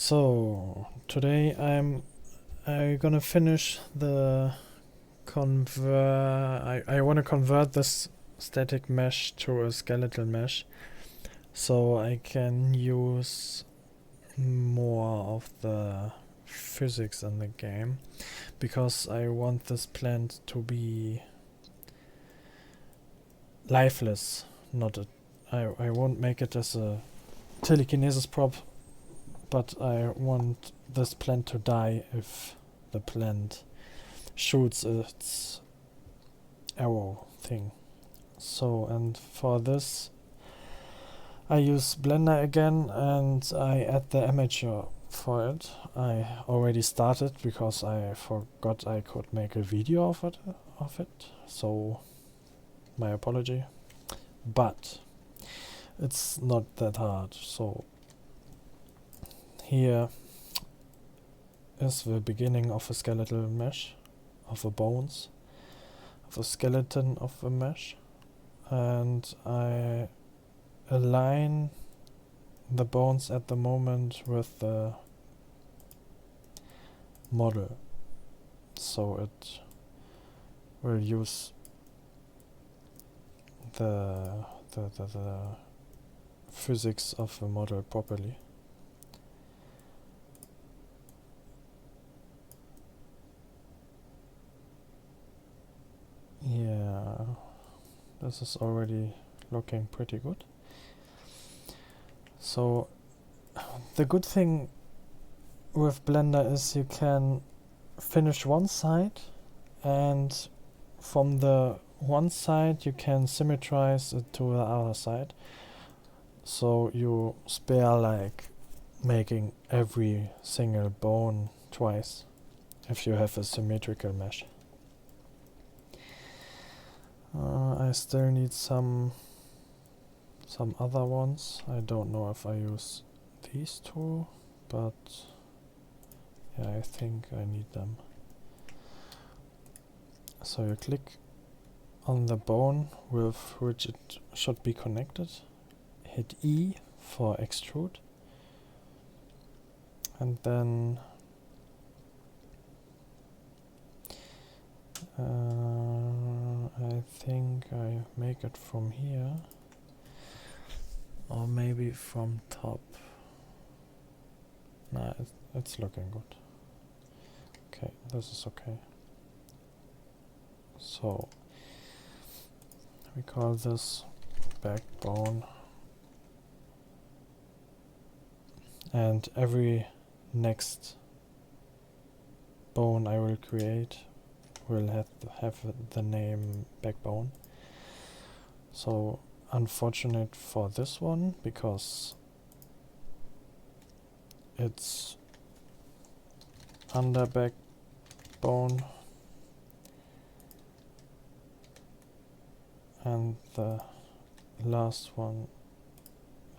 So today I'm gonna finish the I want to convert this static mesh to a skeletal mesh so I can use more of the physics in the game, because I want this plant to be lifeless. Not a, I won't make it as a telekinesis prop, but I want this plant to die if the plant shoots its arrow thing. So, and for this I use Blender again and I add the amateur for it. I already started because I forgot I could make a video of it, so my apology. But it's not that hard. So here is the beginning of a skeletal mesh, of the bones, of a skeleton of a mesh, and I align the bones at the moment with the model, so it will use the physics of the model properly. Yeah, this is already looking pretty good. So the good thing with Blender is you can finish one side, and from the one side you can symmetrize it to the other side, so you spare like making every single bone twice if you have a symmetrical mesh. I still need some other ones. I don't know if I use these two, but yeah, I think I need them. So you click on the bone with which it should be connected, hit E for extrude, and then I think I make it from here, or maybe from top. Nah, it's looking good. Okay, this is okay. So we call this backbone, and every next bone I will create will have the name backbone. So unfortunate for this one, because it's under backbone, and the last one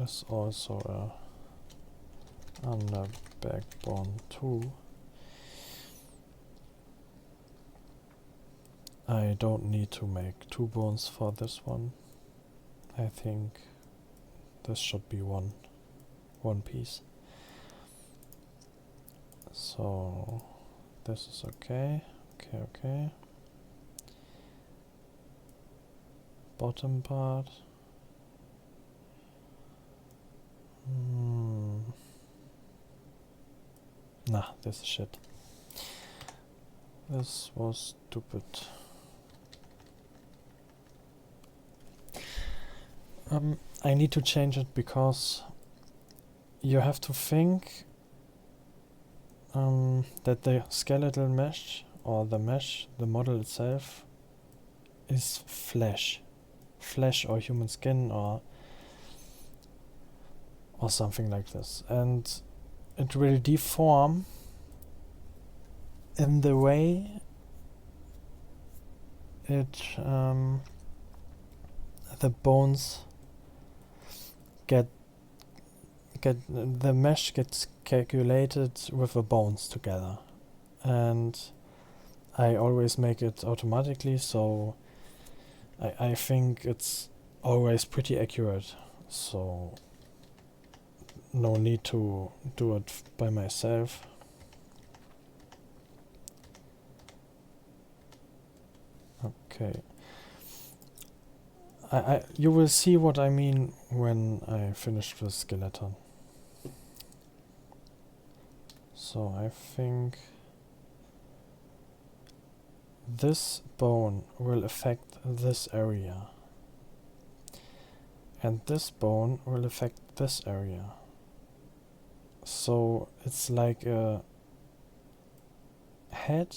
is also a under backbone too. I don't need to make two bones for this one. I think this should be one piece. So this is okay. Okay. Bottom part. Nah, this is shit. This was stupid. I need to change it, because you have to think that the skeletal mesh, or the mesh, the model itself, is flesh or human skin, or something like this, and it will deform in the way it the bones get the mesh gets calculated with the bones together, and I always make it automatically, so I think it's always pretty accurate. So no need to do it by myself. Okay. You will see what I mean when I finish the skeleton. So I think this bone will affect this area. And this bone will affect this area. So it's like a head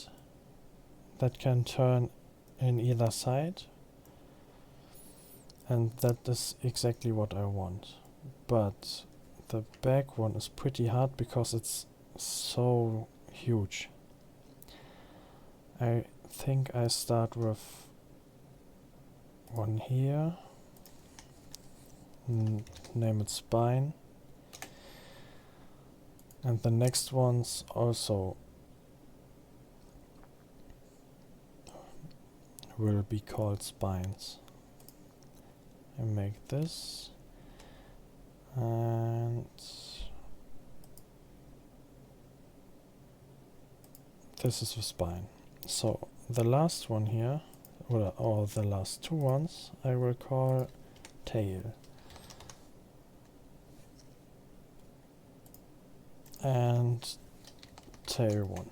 that can turn in either side. And that is exactly what I want. But the back one is pretty hard because it's so huge. I think I start with one here. Name it spine. And the next ones also will be called spines. I make this, and this is the spine. So the last one here, or the last two ones, I will call tail. And tail one.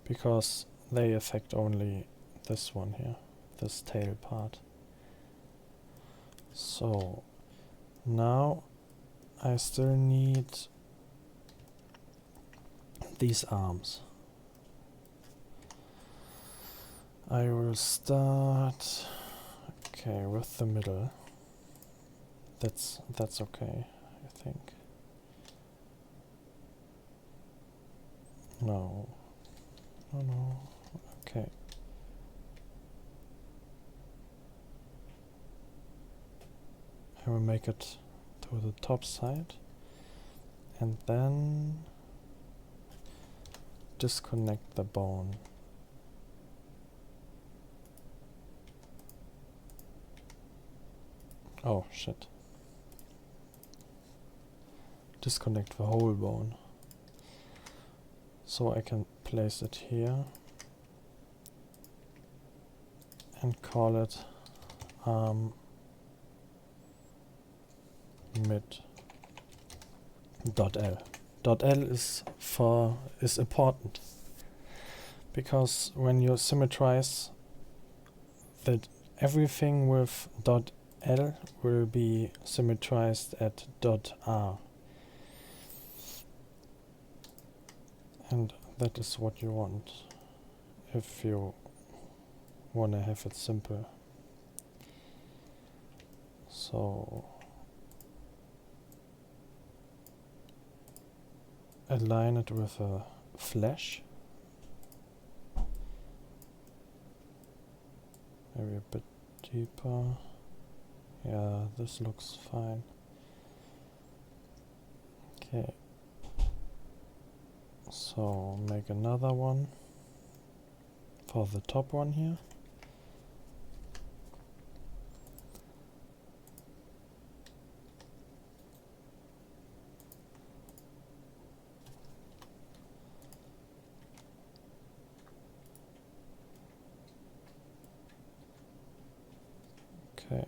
Because they affect only this one here. This tail part. So now I still need these arms. I will start with the middle. That's okay, I think. No. Okay. I will make it to the top side and then disconnect the bone. Oh shit. Disconnect the whole bone. So I can place it here and call it mid .l. .l is important because when you symmetrize, that everything with .l will be symmetrized at .r, and that is what you want if you want to have it simple. So align it with a flash, maybe a bit deeper. Yeah, this looks fine. Okay, so make another one for the top one here. Okay.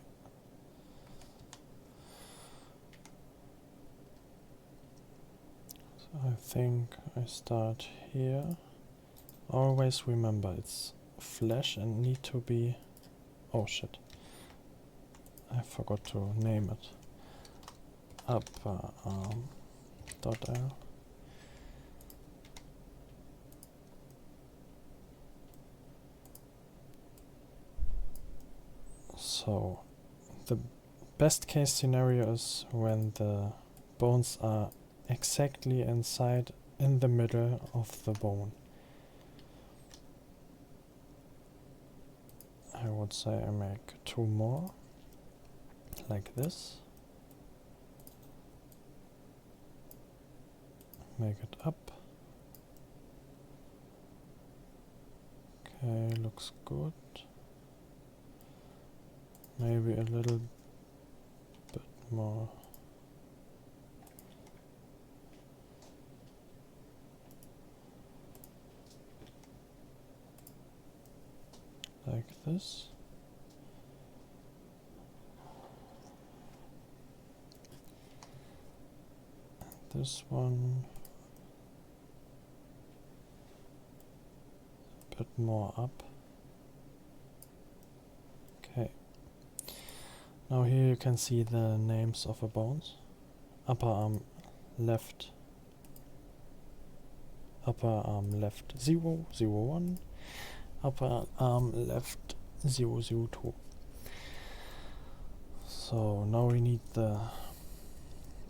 So I think I start here. Always remember it's flash and need to be... Oh shit. I forgot to name it. Upper arm .l. So the best case scenario is when the bones are exactly inside, in the middle of the bone. I would say I make 2 more, like this. Make it up. Okay, looks good. Maybe a little bit more. like this. This one a bit more up. Okay. Now here you can see the names of the bones. Upper arm left. Upper arm left 0, 0, 1. Upper arm left 0, 0, 2. So now we need the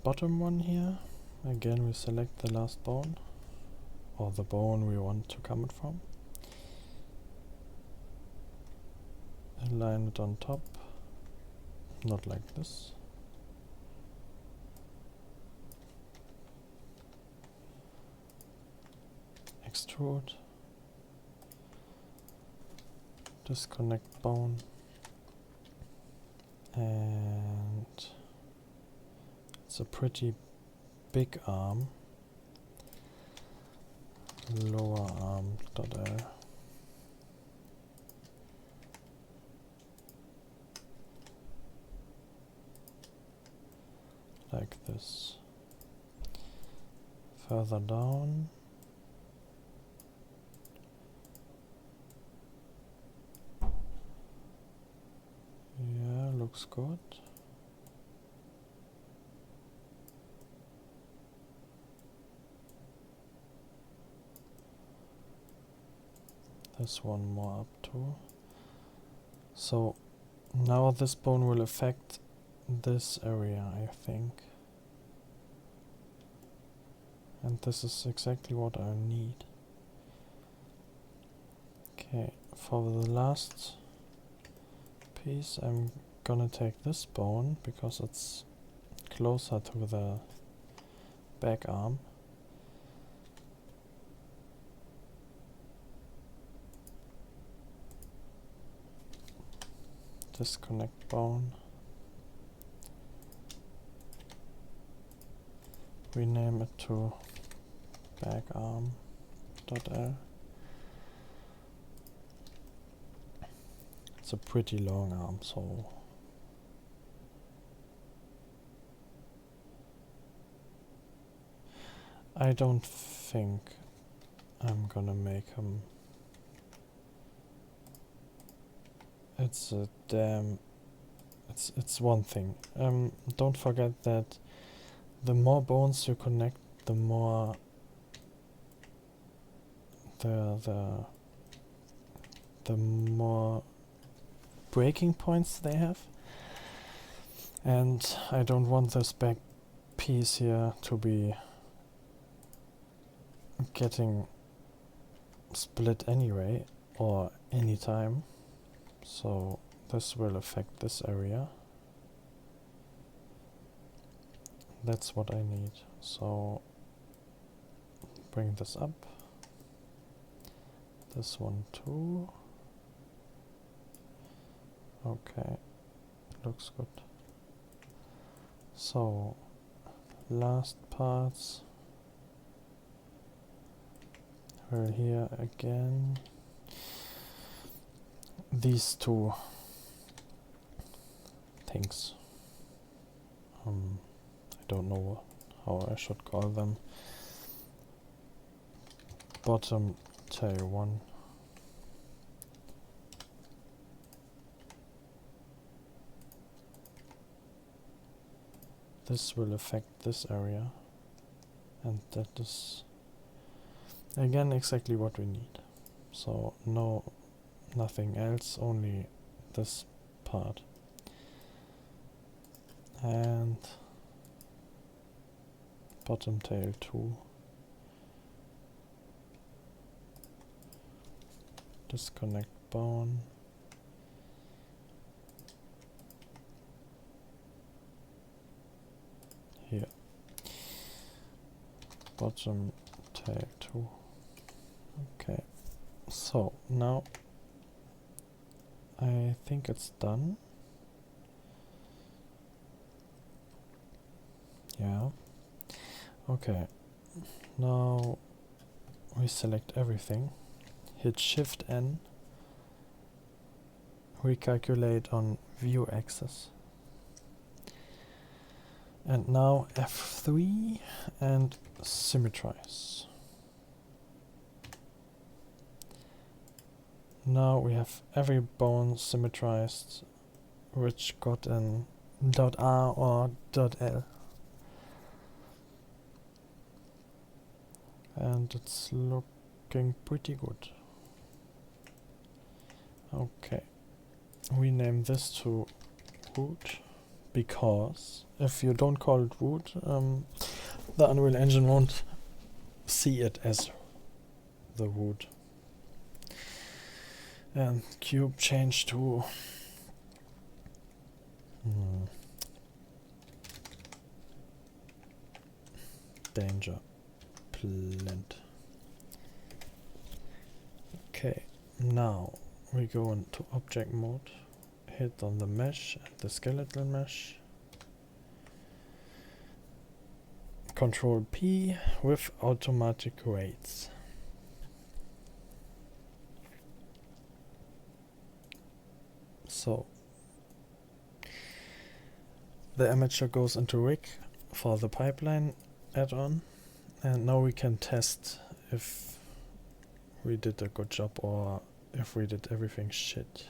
bottom one here. Again we select the last bone, or the bone we want to come it from. Align it on top, not like this. Extrude. Disconnect bone. And it's a pretty big arm. Lower arm .l. Like this. Further down. Yeah, looks good. This one more up too. So now this bone will affect this area, I think. And this is exactly what I need. Okay, for the last piece I'm gonna take this bone because it's closer to the back arm. Disconnect bone. Rename it to back arm .l. It's a pretty long arm, so I don't think I'm gonna make him. It's a damn. It's one thing. Don't forget that the more bones you connect, the more the more breaking points they have. And I don't want this back piece here to be getting split anyway or anytime. So this will affect this area. That's what I need. So bring this up. This one too. Okay, looks good. So last parts are here again. These two things. I don't know how I should call them. Bottom tail one. This will affect this area, and that is again exactly what we need. So nothing else, only this part. And bottom tail 2. Disconnect bone. Here. Bottom tail 2. Okay. So now I think it's done. Yeah. Okay. Now we select everything. Hit Shift N recalculate on view axis. And now F3 and symmetrize. Now we have every bone symmetrized which got an .R or .L. And it's looking pretty good. Okay, we name this to root, because if you don't call it root, the Unreal Engine won't see it as the root. And cube change to dngrplnt. Okay, now we go into object mode, hit on the mesh and the skeletal mesh, Control P with automatic rates. So the amateur goes into rig for the pipeline add-on, and now we can test if we did a good job or if we did everything shit.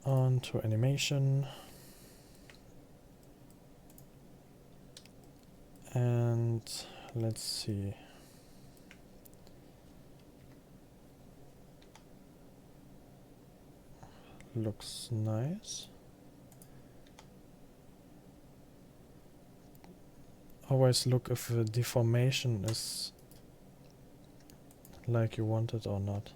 On to animation, and let's see. Looks nice. Always look if the deformation is like you want it or not.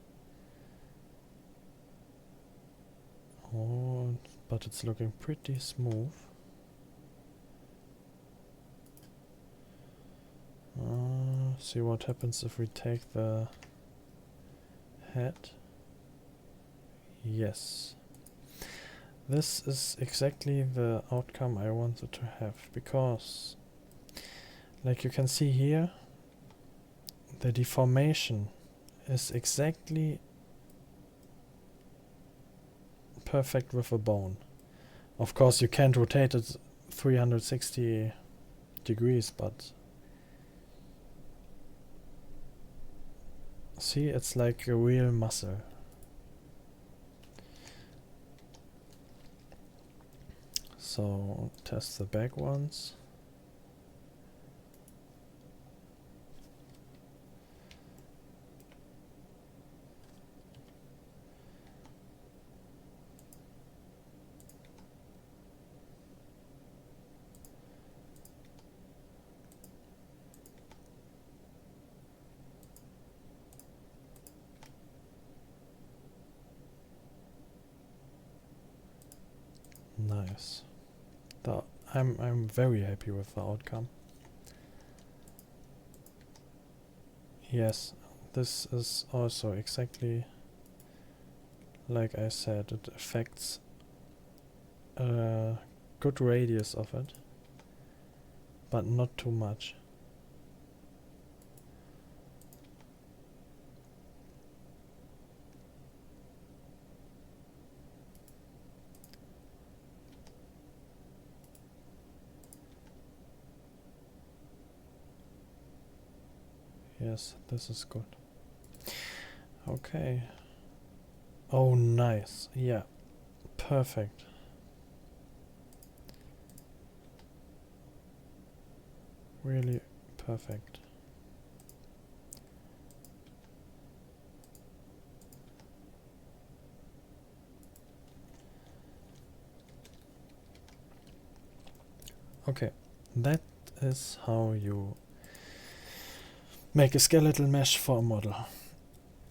Oh, but it's looking pretty smooth. See what happens if we take the head. Yes. This is exactly the outcome I wanted to have, because like you can see here, the deformation is exactly perfect with a bone. Of course you can't rotate it 360 degrees, but see, it's like a real muscle. So test the back ones. Nice. I'm very happy with the outcome. Yes, this is also exactly like I said, it affects a good radius of it, but not too much. Yes, this is good. Okay. Oh, nice. Yeah. Perfect. Really perfect. Okay. That is how you make a skeletal mesh for a model.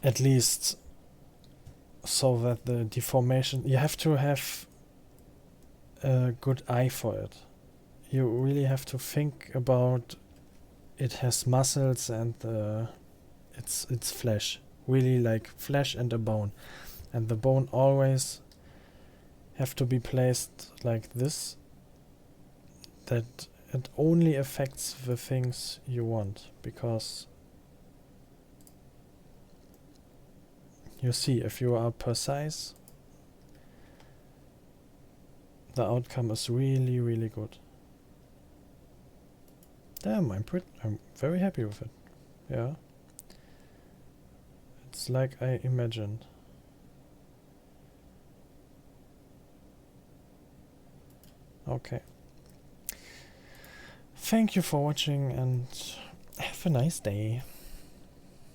At least so that the deformation, you have to have a good eye for it. You really have to think about it has muscles and it's flesh. Really like flesh and a bone. And the bone always have to be placed like this, that it only affects the things you want, because You see, if you are precise, the outcome is really, really good. Damn, I'm very happy with it. Yeah. It's like I imagined. Okay. Thank you for watching and have a nice day.